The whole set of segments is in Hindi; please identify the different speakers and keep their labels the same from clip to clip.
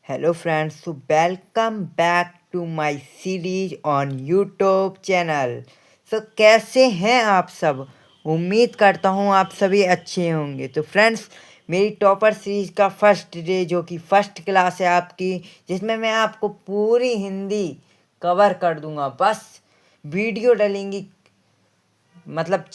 Speaker 1: Hello friends, so welcome back to my series on YouTube channel. कैसे हैं आप सब? उम्मीद करता हूं आप सभी अच्छे होंगे। तो फ्रेंड्स, मेरी टॉपर सीरीज का फर्स्ट डे जो कि फर्स्ट क्लास है आपकी, जिसमें मैं आपको पूरी हिंदी कवर कर दूंगा। बस वीडियो डलेंगी, मतलब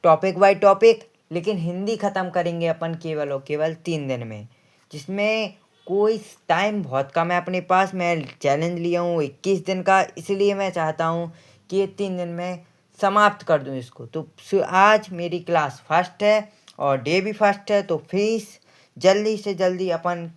Speaker 1: टॉपिक बाय टॉपिक, लेकिन हिंदी ख़त्म करेंगे अपन केवल और केवल 3 दिन में, जिसमें कोई टाइम बहुत कम है अपने पास। मैं चैलेंज लिया हूँ 21 दिन का, इसलिए मैं चाहता हूँ कि ये 3 दिन में समाप्त कर दूँ इसको। तो आज मेरी क्लास फर्स्ट है और डे भी फर्स्ट है, तो प्लीज़ जल्दी से जल्दी अपन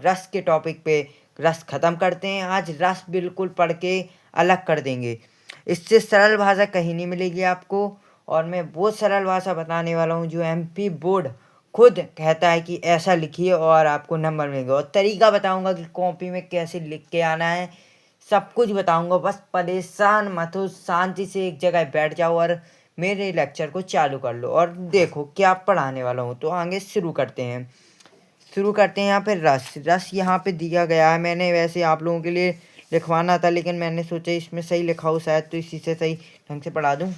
Speaker 1: रस के टॉपिक पे रस ख़त्म करते हैं। आज रस बिल्कुल पढ़ के अलग कर देंगे, इससे सरल भाषा कहीं नहीं मिलेगी आपको। और मैं वो सरल भाषा बताने वाला हूँ जो एमपी बोर्ड खुद कहता है कि ऐसा लिखिए और आपको नंबर मिलेगा। और तरीका बताऊंगा कि कॉपी में कैसे लिख के आना है, सब कुछ बताऊंगा। बस परेशान मत हो, शांति से एक जगह बैठ जाओ और मेरे लेक्चर को चालू कर लो और देखो क्या पढ़ाने वाला हूँ। तो आगे शुरू करते हैं यहाँ पे रस यहाँ पे दिया गया है। मैंने वैसे आप लोगों के लिए लिखवाना था, लेकिन मैंने सोचा इसमें सही लिखा हो शायद, तो इसी से सही ढंग से पढ़ा दूँ।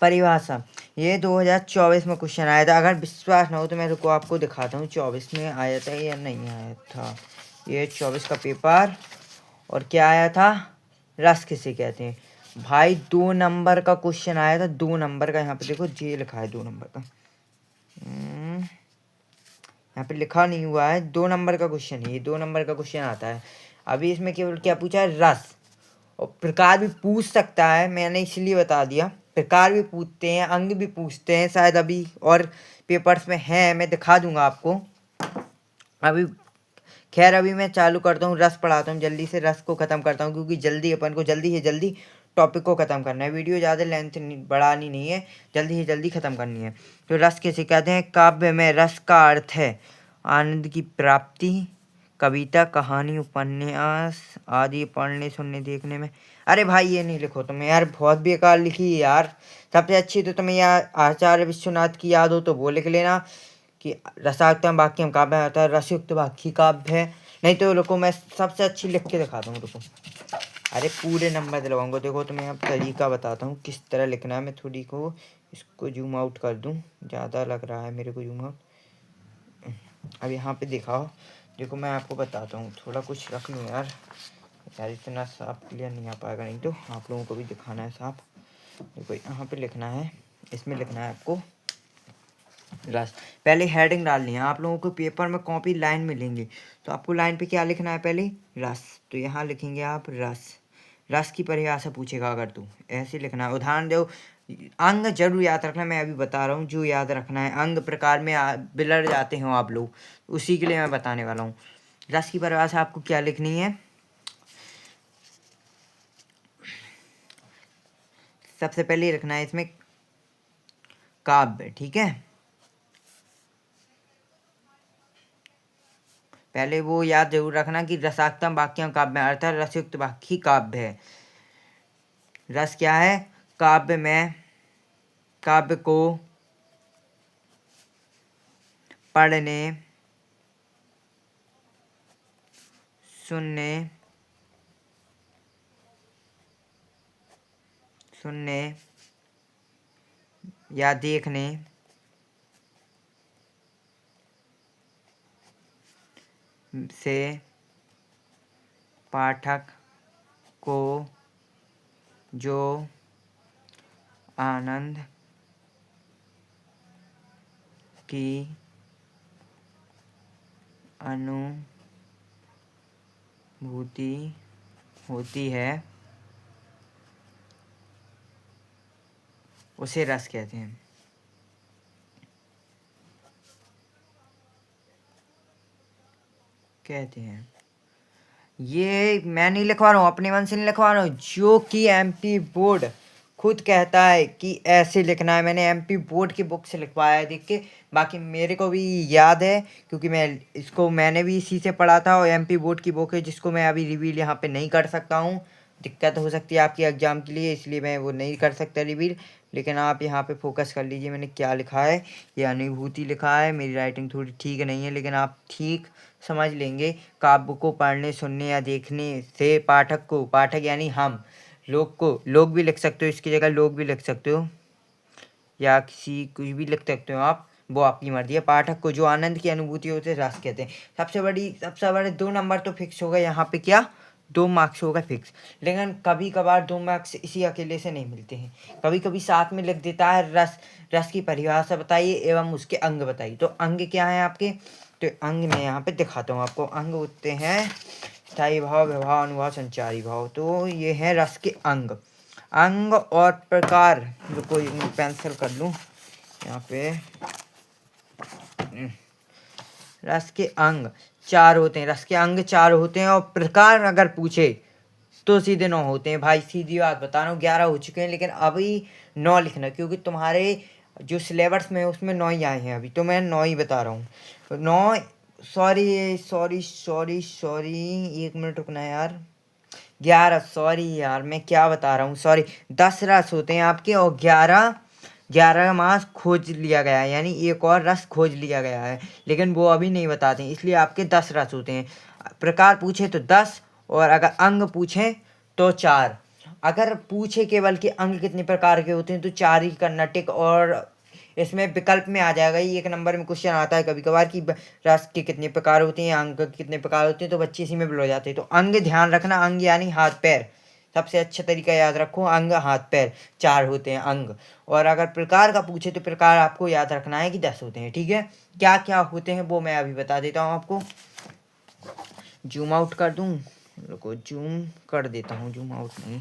Speaker 1: परिभाषा, ये 2024 में क्वेश्चन आया था। अगर विश्वास ना हो तो मैं रुको आपको दिखाता हूँ 24 में आया था या नहीं आया था। ये 24 का पेपर, और क्या आया था, रस किसे कहते हैं भाई। 2 नंबर का क्वेश्चन आया था, 2 नंबर का। यहाँ पे देखो ये लिखा है 2 नंबर का, यहाँ पे लिखा नहीं हुआ है। 2 नंबर का क्वेश्चन है ये, 2 नंबर का क्वेश्चन आता है। अभी इसमें केवल क्या पूछा है, रस। और प्रकार भी पूछ सकता है, मैंने इसलिए बता दिया। प्रकार भी पूछते हैं, अंग भी पूछते हैं शायद अभी, और पेपर्स में है, मैं दिखा दूंगा आपको। अभी खैर अभी मैं चालू करता हूँ, रस पढ़ाता हूँ, जल्दी से रस को ख़त्म करता हूँ, क्योंकि जल्दी अपन को जल्दी से जल्दी टॉपिक को ख़त्म करना है। वीडियो ज़्यादा लेंथ बढ़ानी नहीं है, जल्दी से जल्दी ख़त्म करनी है। तो रस कैसे कहते हैं? काव्य में रस का अर्थ है आनंद की प्राप्ति। कविता, कहानी, उपन्यास आदि पढ़ने, सुनने, देखने में। अरे भाई ये नहीं लिखो तुम यार, बहुत बेकार लिखी है यार। सबसे अच्छी तो तुम्हें यार आचार्य विश्वनाथ की याद हो तो वो लिख लेना कि रसायतम वाक्यम काव्य होता है, रसयुक्त वाक्य काव्य है। नहीं तो रुको मैं सबसे अच्छी लिख के दिखाता हूँ, रुको। अरे पूरे नंबर दिलवाऊंगा। देखो तुम्हें अब तरीका बताता हूँ किस तरह लिखना है। मैं थोड़ी को इसको जूम आउट कर दूँ, ज़्यादा लग रहा है मेरे को जूम आउट। अब यहाँ पे दिखाओ, देखो मैं आपको बताता हूँ। थोड़ा कुछ रख लूँ यार, इतना साफ क्लियर नहीं आ पाएगा, नहीं तो आप लोगों को भी दिखाना है साफ। देखो यहाँ पे लिखना है, इसमें लिखना है आपको रस। पहले हेडिंग डालनी है। आप लोगों को पेपर में कॉपी लाइन मिलेंगी, तो आपको लाइन पे क्या लिखना है, पहले रस। तो यहाँ लिखेंगे आप रस। रस की परिभाषा पूछेगा अगर, तो ऐसे लिखना है। उदाहरण दो, अंग जरूर याद रखना, मैं अभी बता रहा हूँ जो याद रखना है। अंग प्रकार में बिलर जाते हो आप लोग, उसी के लिए मैं बताने वाला हूँ। रस की परिभाषा आपको क्या लिखनी है, सबसे पहले रखना है इसमें काव्य, ठीक है। पहले वो याद जरूर रखना कि रसाक्तम वाक्यम काव्य अर्थात रसयुक्त वाक्य काव्य है। रस क्या है? काव्य में, काव्य को पढ़ने, सुनने, या देखने से पाठक को जो आनंद की अनुभूति होती है उसे रस कहते हैं। ये मैं नहीं लिखवा रहा हूँ, अपने मन से नहीं लिखवा रहा हूँ, जो कि एमपी बोर्ड खुद कहता है कि ऐसे लिखना है। मैंने एमपी बोर्ड की बुक से लिखवाया है देख के। बाकी मेरे को भी याद है, क्योंकि मैंने भी इसी से पढ़ा था, और एमपी बोर्ड की बुक है जिसको मैं अभी रिवील यहाँ पे नहीं कर सकता हूँ। दिक्कत हो सकती है आपके एग्ज़ाम के लिए, इसलिए मैं वो नहीं कर सकता रिवील। लेकिन आप यहाँ पे फोकस कर लीजिए, मैंने क्या लिखा है। ये अनुभूति लिखा है। मेरी राइटिंग थोड़ी ठीक नहीं है, लेकिन आप ठीक समझ लेंगे। काव्य को पढ़ने सुनने या देखने से पाठक को, पाठक यानी हम लोग को, लोग भी लिख सकते हो, इसकी जगह लोग भी लिख सकते हो या किसी कुछ भी लिख सकते हो आप, वो आपकी मर्जी है। पाठक को जो आनंद की अनुभूति होती है रस कहते हैं। सबसे बड़े 2 नंबर तो फिक्स हो गए यहाँ पे, क्या 2 मार्क्स हो गए फिक्स। लेकिन कभी कभार 2 मार्क्स इसी अकेले से नहीं मिलते हैं, कभी कभी साथ में लिख देता है रस। रस की परिभाषा बताइए एवं उसके अंग बताइए। तो अंग क्या है आपके, तो अंग मैं यहाँ पे दिखाता हूँ आपको। अंग होते हैं स्थायी भाव, विभाव, अनुभाव, संचारी भाव। तो ये है रस के अंग। अंग और प्रकार, जो कोई पेंसिल कर लूँ यहाँ पे। रस के अंग 4 होते हैं, रस के अंग 4 होते हैं, और प्रकार अगर पूछे तो सीधे 9 होते हैं। भाई सीधी बात बता रहा हूँ, 11 हो चुके हैं, लेकिन अभी 9 लिखना, क्योंकि तुम्हारे जो सिलेबस में है उसमें 9 ही आए हैं अभी, तो मैं 9 ही बता रहा हूँ। 9, sorry sorry sorry sorry, 1 minute रुकना यार। 11, सॉरी यार, मैं क्या बता रहा हूँ, सॉरी। 10 रस होते हैं आपके, और 11 मास खोज लिया गया है, यानी एक और रस खोज लिया गया है, लेकिन वो अभी नहीं बताते हैं, इसलिए आपके 10 रस होते हैं। प्रकार पूछे तो 10, और अगर अंग पूछे तो 4। अगर पूछे केवल कि अंग कितने प्रकार के होते हैं तो 4 ही करना टिक। और इसमें विकल्प में आ जाएगा, ये 1 नंबर में क्वेश्चन आता है कभी कभार कि रस के कितने प्रकार होते हैं, अंग के कितने प्रकार होते हैं, तो बच्चे इसी में भूल जाते हैं। तो अंग ध्यान रखना, अंग यानी हाथ पैर, सबसे अच्छा तरीका याद रखो, अंग हाथ पैर 4 होते हैं अंग। और अगर प्रकार का पूछे तो प्रकार आपको याद रखना है कि 10 होते हैं, ठीक है। क्या क्या होते हैं वो मैं अभी बता देता हूँ आपको। जूम आउट कर दूँ, रुको जूम कर देता हूँ, जूम आउट नहीं।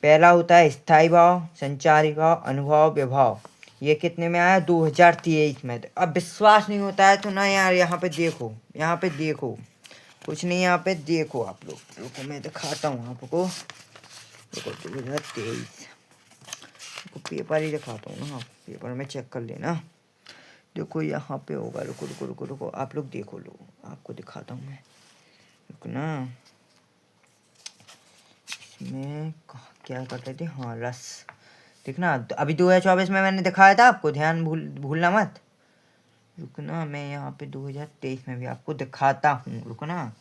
Speaker 1: पहला होता है स्थायी भाव, संचारी भाव, अनुभाव, विभाव। ये कितने में आया, 2023 में। अब विश्वास नहीं होता है तो ना यार, यहाँ पे देखो, यहाँ पे देखो, कुछ नहीं, यहाँ पे देखो आप लोग, रुको मैं दिखाता हूँ आपको। रुको 2023 को पेपर ही दिखाता हूँ ना, पेपर में चेक कर लेना। देखो यहाँ पे होगा, रुको रुको रुको रुको, आप लोग देखो, लो आपको दिखाता हूँ मैं, रुको ना। इसमें क्या करते थे, हाँ रस, देखना अभी 2024 में मैंने दिखाया था आपको, ध्यान भूलना मत। रुकना, मैं यहाँ पे 2023 में भी आपको दिखाता हूँ, रुकना।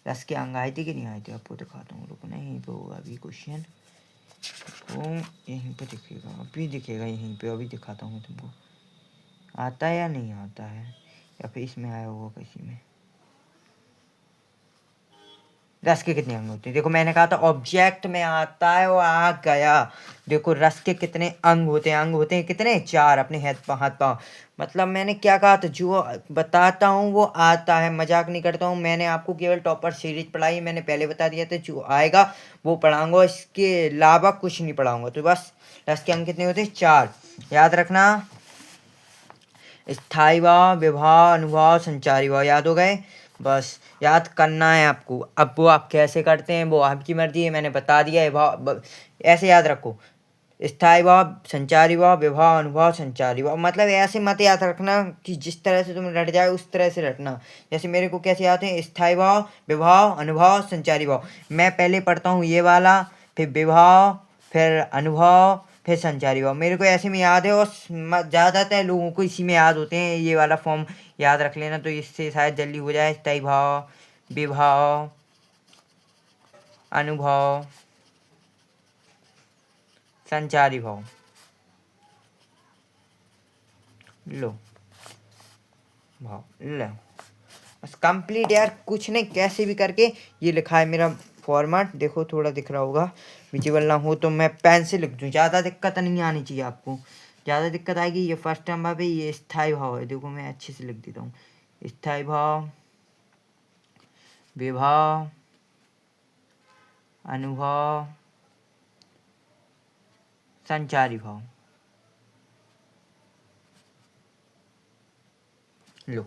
Speaker 1: रस के अंग आए थे कि नहीं आए थे आपको दिखाता हूँ, रुकना। यहीं पे होगा अभी क्वेश्चन, तो यहीं पे दिखेगा, अभी दिखेगा यहीं पे, अभी दिखाता हूँ तुमको। आता है या नहीं आता है, या फिर इसमें आया होगा किसी में। रस के कितने अंग होते हैं, देखो मैंने कहा था ऑब्जेक्ट में आता है, वो आ गया। देखो रस के कितने अंग होते हैं, अंग होते हैं कितने, 4, अपने हाथ पाँव। मतलब मैंने क्या कहा था, जो बताता हूँ वो आता है, मजाक नहीं करता हूँ। मैंने आपको केवल टॉपर सीरीज पढ़ाई, मैंने पहले बता दिया था, जो आएगा वो पढ़ाऊंगा, इसके अलावा कुछ नहीं पढ़ाऊंगा। तो बस रस के अंग कितने होते हैं, 4, याद रखना। स्थायी भाव, विभाव, अनुभाव, संचारी भाव, याद हो गए। बस याद करना है आपको। अब वो आप कैसे करते हैं वो आपकी मर्जी है, मैंने बता दिया है। भाव ऐसे याद रखो, स्थायी भाव, संचारी भाव, विभाव, अनुभाव, संचारी भाव। मतलब ऐसे मत याद रखना कि जिस तरह से तुम रट जाए उस तरह से रटना। जैसे मेरे को कैसे आते हैं, स्थायी भाव, विभाव, अनुभाव, संचारी भाव। मैं पहले पढ़ता हूँ ये वाला, फिर विभाव, फिर अनुभव, फिर संचारी भाव। मेरे को ऐसे में याद है, और ज़्यादातर लोगों को इसी में याद होते हैं। ये वाला फॉर्म याद रख लेना, तो इससे शायद जल्दी हो जाए। स्थायी भाव, विभाव, अनुभव, संचारी भाव। लो भाव, लो बस कंप्लीट यार, कुछ नहीं, कैसे भी करके ये लिखा है मेरा फॉर्मेट, देखो थोड़ा दिख रहा होगा, विजिबल ना हो तो मैं पेन से लिख दूँ, ज़्यादा दिक्कत नहीं आनी चाहिए आपको। ज़्यादा दिक्कत आएगी, ये फर्स्ट नंबर पे ये स्थायी भाव है, देखो मैं अच्छे से लिख देता हूँ। स्थायी भाव, विभाव, अनुभव, संचारी भाव। लो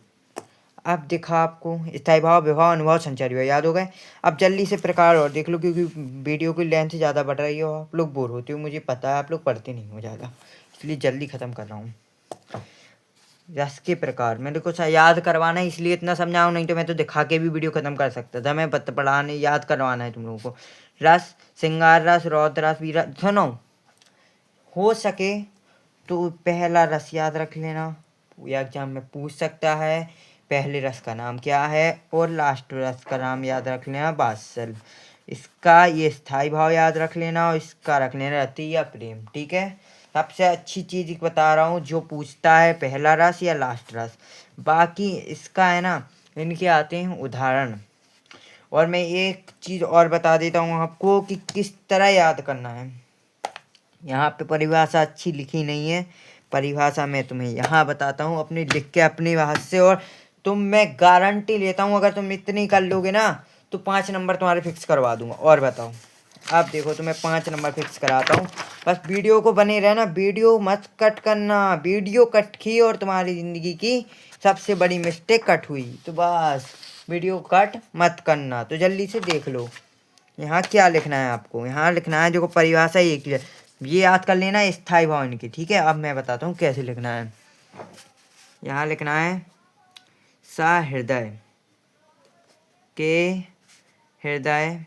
Speaker 1: अब दिखा आपको, स्थायी भाव, विभाव, अनुभव, संचारी भाव, याद हो गए। अब जल्दी से प्रकार और देख लो, क्योंकि वीडियो की लेंथ ज़्यादा बढ़ रही हो, आप लोग बोर होते हो, मुझे पता है, आप लोग पढ़ते नहीं हो ज़्यादा, इसलिए जल्दी ख़त्म कर रहा हूँ। रस के प्रकार मेरे को याद करवाना है, इसलिए इतना समझाऊँ, नहीं तो मैं तो दिखा के भी वीडियो ख़त्म कर सकता था। मैं पढ़ाने याद करवाना है तुम लोगों को। रस, श्रृंगार रस, रौद्र रस, वीर, सुनो, हो सके तो पहला रस याद रख लेना, या एग्जाम में पूछ सकता है। पहले रस का नाम क्या है और लास्ट रस का नाम याद रख लेना वात्सल। इसका ये स्थाई भाव याद रख लेना और इसका रख लेना रति या प्रेम। ठीक है, सबसे अच्छी चीज़ बता रहा हूँ जो पूछता है पहला रस या लास्ट रस। बाकी इसका है ना, इनके आते हैं उदाहरण। और मैं एक चीज़ और बता देता हूँ आपको कि किस तरह याद करना है। यहाँ पे परिभाषा अच्छी लिखी नहीं है, परिभाषा मैं तुम्हें यहाँ बताता हूँ अपनी लिख के अपनी भाषा से। और मैं गारंटी लेता हूँ अगर तुम इतनी कर लोगे ना तो 5 नंबर तुम्हारे फिक्स करवा दूंगा। और बताओ, अब देखो तुम्हें 5 नंबर फिक्स कराता हूँ। बस वीडियो को बने रहना, वीडियो मत कट करना। वीडियो कट की और तुम्हारी ज़िंदगी की सबसे बड़ी मिस्टेक कट हुई, तो बस वीडियो कट मत करना। तो जल्दी से देख लो यहाँ क्या लिखना है आपको। यहाँ लिखना है, देखो परिभाषा एक ही है, ये याद कर लेना स्थाई भाव इनकी। ठीक है, अब मैं बताता हूँ कैसे लिखना है। यहाँ लिखना है सहृदय के हृदय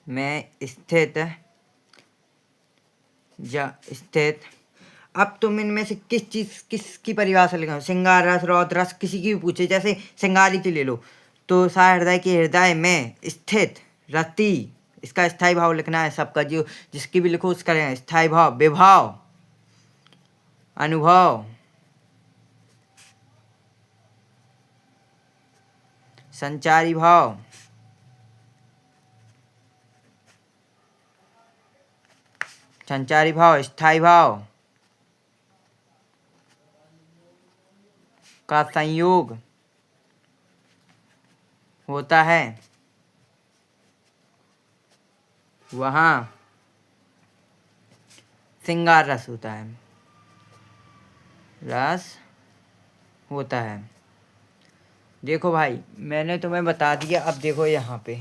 Speaker 1: में स्थित स्थित। अब तुम इनमें से किसकी परिभाषा लिखा, श्रृंगार रस, रौद्र रस, किसी की भी पूछे, जैसे श्रृंगारी की ले लो तो सहृदय के हृदय में स्थित रति, इसका स्थाई भाव लिखना है सबका। जो जिसकी भी लिखो उसका स्थाई भाव। विभाव, अनुभव, संचारी भाव, संचारी भाव, स्थाई भाव का संयोग होता है वहाँ श्रृंगार रस होता है, रस होता है। देखो भाई मैंने तुम्हें बता दिया। अब देखो यहाँ पे,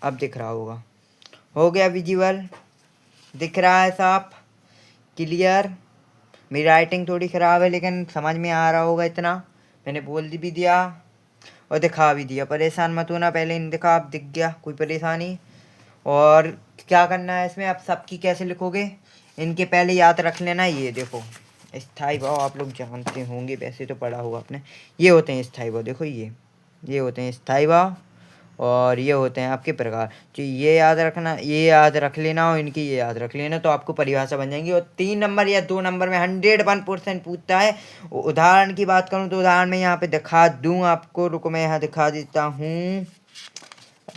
Speaker 1: अब दिख रहा होगा, हो गया विजुअल, दिख रहा है साफ क्लियर। मेरी राइटिंग थोड़ी ख़राब है लेकिन समझ में आ रहा होगा इतना। मैंने बोल भी दिया और दिखा भी दिया, परेशान मत होना। पहले इन दिखा, अब दिख गया, कोई परेशानी। और क्या करना है इसमें, अब सबकी कैसे लिखोगे, इनके पहले याद रख लेना। ये देखो स्थाई भाव आप लोग जानते होंगे, वैसे तो पढ़ा होगा आपने। ये होते हैं स्थाई भाव, देखो ये होते हैं स्थाई भाव और ये होते हैं आपके प्रकार। तो ये याद रखना, ये याद रख लेना और इनकी ये याद रख लेना, तो आपको परिभाषा बन जाएंगी। और 3 नंबर या 2 नंबर में 101% पूछता है। उदाहरण की बात करूँ तो उदाहरण में यहाँ पे दिखा दूँ आपको, रुको मैं यहाँ दिखा देता हूँ।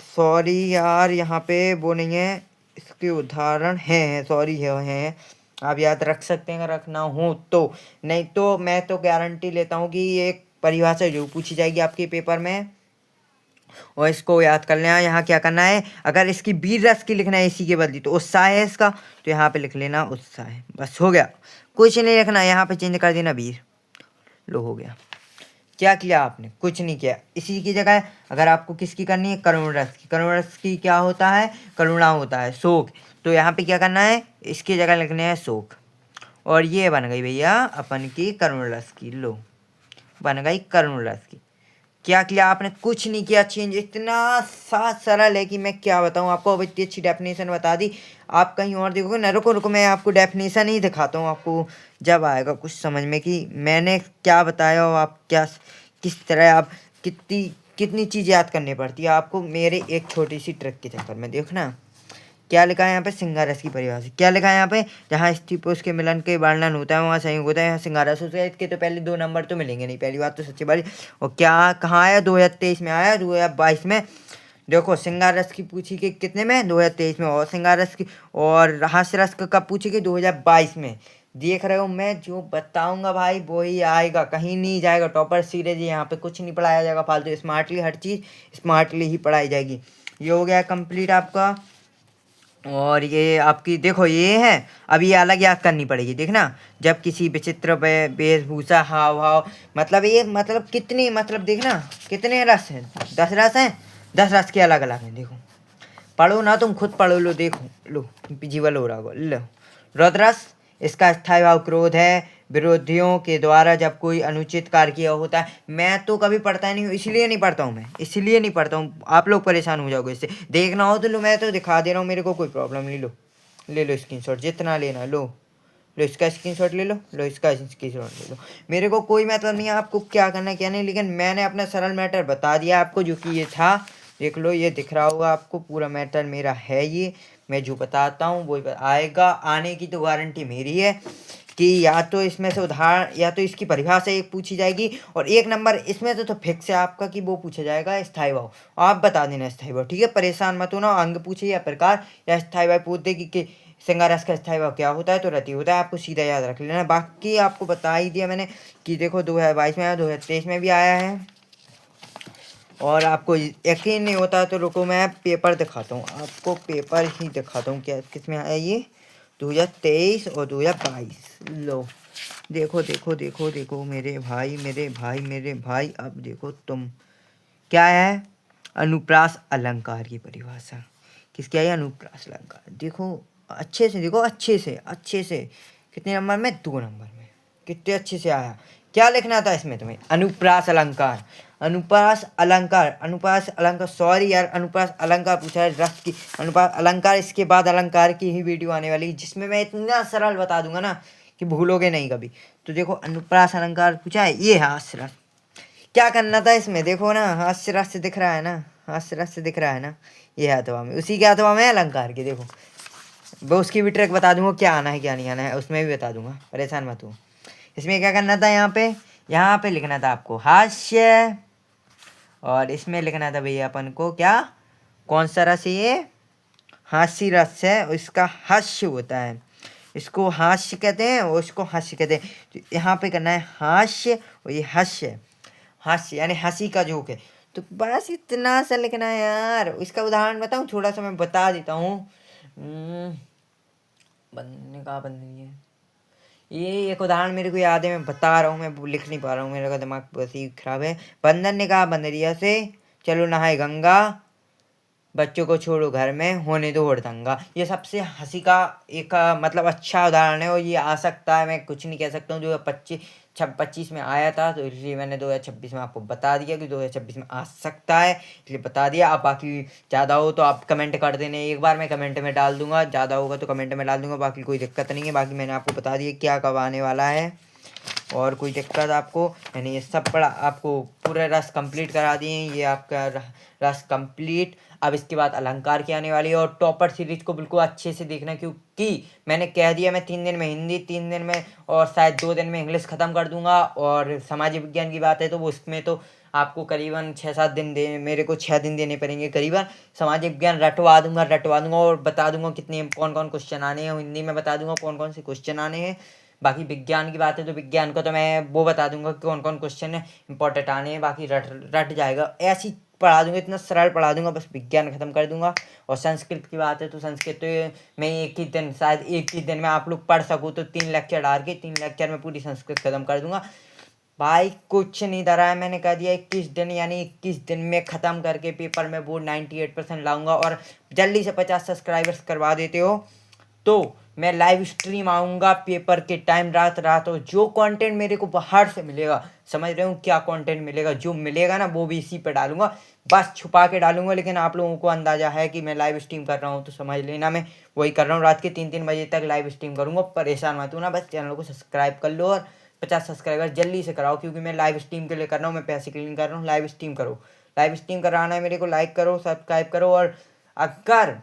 Speaker 1: सॉरी यार, यहाँ पे वो नहीं है, इसके उदाहरण हैं, सॉरी है। आप याद रख सकते हैं अगर रखना हो तो, नहीं तो मैं तो गारंटी लेता हूँ कि ये परिभाषा जो पूछी जाएगी आपके पेपर में और इसको याद कर लेना। यहाँ क्या करना है, अगर इसकी वीर रस की लिखना है इसी के बदली तो उत्साह है इसका, तो यहाँ पे लिख लेना उत्साह है, बस हो गया। कुछ नहीं लिखना, यहाँ पे चेंज कर देना वीर, लो हो गया। क्या किया आपने, कुछ नहीं किया। इसी की जगह अगर आपको किसकी करनी है, करुण रस की। करुण रस की क्या होता है, करुणा होता है, शोक। तो यहाँ पे क्या करना है, इसकी जगह लिखने है शोक। और ये बन गई भैया अपन की करुण रस की, लो बन गई करुण रस की। क्या किया आपने, कुछ नहीं किया चेंज। इतना सा सरल है कि मैं क्या बताऊँ आपको। अब इतनी अच्छी डेफिनेशन बता दी, आप कहीं और देखोगे ना। रुको मैं आपको डेफिनेशन ही दिखाता हूँ आपको, जब आएगा कुछ समझ में कि मैंने क्या बताया और आप क्या किस तरह आप कितनी चीज़ याद करनी पड़ती है आपको मेरे एक छोटी सी ट्रिक के चक्कर में। देखना क्या लिखा है यहाँ पे, सिंगारस की परिभाषा। क्या लिखा है यहाँ पे, जहाँ स्त्री पुरुष के मिलन के वर्णन होता है वहाँ संयोग होता है, यहाँ सिंगारस होता है। इसके तो पहले 2 नंबर तो मिलेंगे नहीं, पहली बात तो सच्ची बात। और क्या कहाँ आया, 2023 में आया, 2022 में। देखो श्रृंगार रस की पूछी कि कितने में, 2023 में। और श्रृंगार रस की और हास्य रस का कब पूछी कि 2022 में। देख रहे हो, मैं जो बताऊंगा भाई वो ही आएगा, कहीं नहीं जाएगा। टॉपर सीरीज यहाँ पे कुछ नहीं पढ़ाया जाएगा फालतू, स्मार्टली हर चीज़ स्मार्टली ही पढ़ाई जाएगी। ये हो गया कंप्लीट आपका। और ये आपकी देखो ये है, अब ये अलग याद करनी पड़ेगी। देखना, जब किसी विचित्र वेशभूषा हाव भाव, मतलब ये मतलब कितनी, मतलब देखना कितने रस हैं, 10 रस हैं, 10 रस के अलग अलग हैं। देखो पढ़ो ना, तुम खुद पढ़ो, लो देखो, लो जीवल हो रहा होगा, लो रौद्रस, इसका स्थायी भाव क्रोध है। विरोधियों के द्वारा जब कोई अनुचित कार्य किया होता है। मैं तो कभी पढ़ता ही नहीं हूँ, इसलिए नहीं पढ़ता हूँ, मैं इसलिए नहीं पढ़ता हूँ, आप लोग परेशान हो जाओगे इससे। देखना हो तो लो, मैं तो दिखा दे रहा हूँ, मेरे को कोई प्रॉब्लम नहीं। लो ले लो स्क्रीनशॉट, जितना लेना लो, लो इसका स्क्रीनशॉट ले लो, लो इसका स्क्रीनशॉट ले लो। मेरे को कोई मतलब नहीं है आपको क्या करना है क्या नहीं, लेकिन मैंने अपना सरल मैटर बता दिया आपको, जो कि ये था। देख लो, ये दिख रहा होगा आपको, पूरा मैटर मेरा है ये। मैं जो बताता हूँ वो आएगा, आने की तो गारंटी मेरी है कि या तो इसमें से उदाहरण, या तो इसकी परिभाषा एक पूछी जाएगी, और एक नंबर इसमें तो फिक्स है आपका कि वो पूछा जाएगा स्थायी भाव। आप बता देना स्थायी भाव, ठीक है, परेशान मत होना। अंग पूछे या प्रकार या स्थायी भाव पूछ दे कि सिंगारस का स्थायी भाव क्या होता है, तो रति होता है, आपको सीधा याद रख लेना। बाकी आपको बता ही दिया मैंने कि देखो 2022 में आया, 2023 में भी आया है। और आपको यकीन नहीं होता तो रुको, मैं पेपर दिखाता हूँ आपको, पेपर ही दिखाता हूँ क्या किस में आया ये, 2023 और 2022। लो देखो देखो देखो देखो मेरे भाई मेरे भाई मेरे भाई, अब देखो तुम क्या है, अनुप्रास अलंकार की परिभाषा। किसकी आई? अनुप्रास अलंकार। देखो अच्छे से देखो, अच्छे से कितने नंबर में? 2 नंबर में। कितने अच्छे से आया। क्या लिखना था इसमें तुम्हें? अनुप्रास अलंकार, अनुप्रास अलंकार, अनुप्रास अलंकार, सॉरी यार, अनुप्रास अलंकार पूछा है रस की, अनुप्रास अलंकार। इसके बाद अलंकार की ही वीडियो आने वाली है, जिसमें मैं इतना सरल बता दूंगा ना कि भूलोगे नहीं कभी। तो देखो अनुप्रास अलंकार पूछा है, ये है हास्य रस। क्या करना था इसमें? देखो ना, हास्य रस दिख रहा है ना, हास्य रस दिख रहा है ना, ये है अथवा में, उसी के अथवा में अलंकार की। देखो वो उसकी भी ट्रिक बता दूंगा, क्या आना है क्या नहीं आना है, उसमें भी बता दूंगा, परेशान मत हो। इसमें क्या करना था, यहाँ पे लिखना था आपको हास्य, और इसमें लिखना था भैया अपन को क्या, कौन सा रस है ये? हास्य रस है, और इसका हास्य होता है, इसको हास्य कहते हैं और इसको हास्य कहते हैं। तो यहाँ पे करना है हास्य, और ये हास्य, हास्य यानी हंसी का जोक है। तो बस इतना सा लिखना है यार। इसका उदाहरण बताऊँ थोड़ा सा, मैं बता देता हूँ। बनने का बन रही है, ये एक उदाहरण मेरे को याद है, मैं बता रहा हूँ, मैं लिख नहीं पा रहा हूँ, मेरे का दिमाग बस ही खराब है। बंधन ने कहा बंदरिया से, चलो नहाए गंगा, बच्चों को छोड़ो घर में, होने दो हुड़दंगा। ये सबसे हंसी का एक मतलब अच्छा उदाहरण है, और ये आ सकता है, मैं कुछ नहीं कह सकता हूँ। 2025 में आया था, तो इसलिए मैंने 2026 में आपको बता दिया कि 2026 में आ सकता है, इसलिए बता दिया। आप बाकी ज़्यादा हो तो आप कमेंट कर देने, एक बार मैं कमेंट में डाल दूंगा, ज़्यादा होगा तो कमेंट में डाल दूंगा, बाकी कोई दिक्कत नहीं है। बाकी मैंने आपको बता दिया क्या कब आने वाला है, और कोई दिक्कत आपको, यानी ये सब पढ़ा आपको, पूरे रस कंप्लीट करा दिए, ये आपका रस कंप्लीट। अब इसके बाद अलंकार की आने वाली है, और टॉपर सीरीज को बिल्कुल अच्छे से देखना, क्योंकि मैंने कह दिया मैं 3 दिन में हिंदी, 3 दिन में और शायद 2 दिन में इंग्लिश ख़त्म कर दूंगा। और सामाजिक विज्ञान की बात है तो वो उसमें तो आपको करीबन 6-7 दिन दे, मेरे को 6 दिन देने पड़ेंगे करीबन। सामाजिक विज्ञान रटवा दूंगा, और बता दूंगा कितने कौन कौन क्वेश्चन आने हैं, हिंदी में बता दूंगा कौन कौन से क्वेश्चन आने हैं। बाकी विज्ञान की बात है तो विज्ञान को तो मैं वो बता दूंगा कि कौन कौन क्वेश्चन इंपॉर्टेंट आने हैं, बाकी रट रट जाएगा, ऐसी पढ़ा दूंगा, इतना सरल पढ़ा दूंगा, बस विज्ञान खत्म कर दूंगा। और संस्कृत की बात है तो संस्कृत तो मैं एक ही दिन, शायद एक ही दिन में आप लोग पढ़ सकूँ तो 3 लेक्चर डाल के 3 लेक्चर में पूरी संस्कृत खत्म कर दूंगा भाई। कुछ नहीं डरा है, मैंने कह दिया 21 दिन, यानी 21 दिन में ख़त्म करके पेपर में वो 98% लाऊंगा। और जल्दी से 50 सब्सक्राइबर्स करवा देते हो तो मैं लाइव स्ट्रीम आऊँगा पेपर के टाइम, रात, और जो कंटेंट मेरे को बाहर से मिलेगा, समझ रहे हो क्या कंटेंट मिलेगा, जो मिलेगा ना वो भी इसी पे डालूंगा, बस छुपा के डालूंगा। लेकिन आप लोगों को अंदाज़ा है कि मैं लाइव स्ट्रीम कर रहा हूँ, तो समझ लेना मैं वही कर रहा हूँ, रात के 3-3 बजे तक लाइव स्ट्रीम करूँगा। परेशान मत होना, बस चैनल को सब्सक्राइब कर लो, और 50 सब्सक्राइबर जल्दी से कराओ, क्योंकि मैं लाइव स्ट्रीम के लिए कर रहा हूँ, मैं पैसे के लिए नहीं कर रहा हूँ। लाइव स्ट्रीम करो, लाइव स्ट्रीम कराना है मेरे को, लाइक करो, सब्सक्राइब करो। और अगर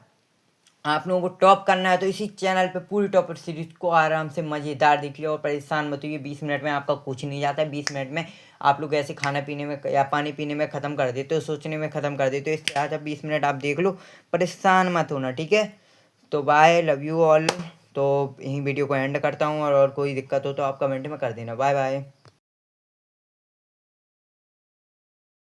Speaker 1: आप लोगों को टॉप करना है तो इसी चैनल पे पूरी टॉपर सीरीज को आराम से मज़ेदार देख लियो, और परेशान मत होइए। 20 मिनट में आपका कुछ नहीं जाता है, 20 मिनट में आप लोग ऐसे खाना पीने में या पानी पीने में ख़त्म कर देते हो, सोचने में ख़त्म कर देते हो। इससे आज 20 मिनट आप देख लो, परेशान मत होना, ठीक है। तो बाय, लव यू ऑल। तो यही वीडियो को एंड करता हूँ, और कोई दिक्कत हो तो आप कमेंट में कर देना। Bye bye.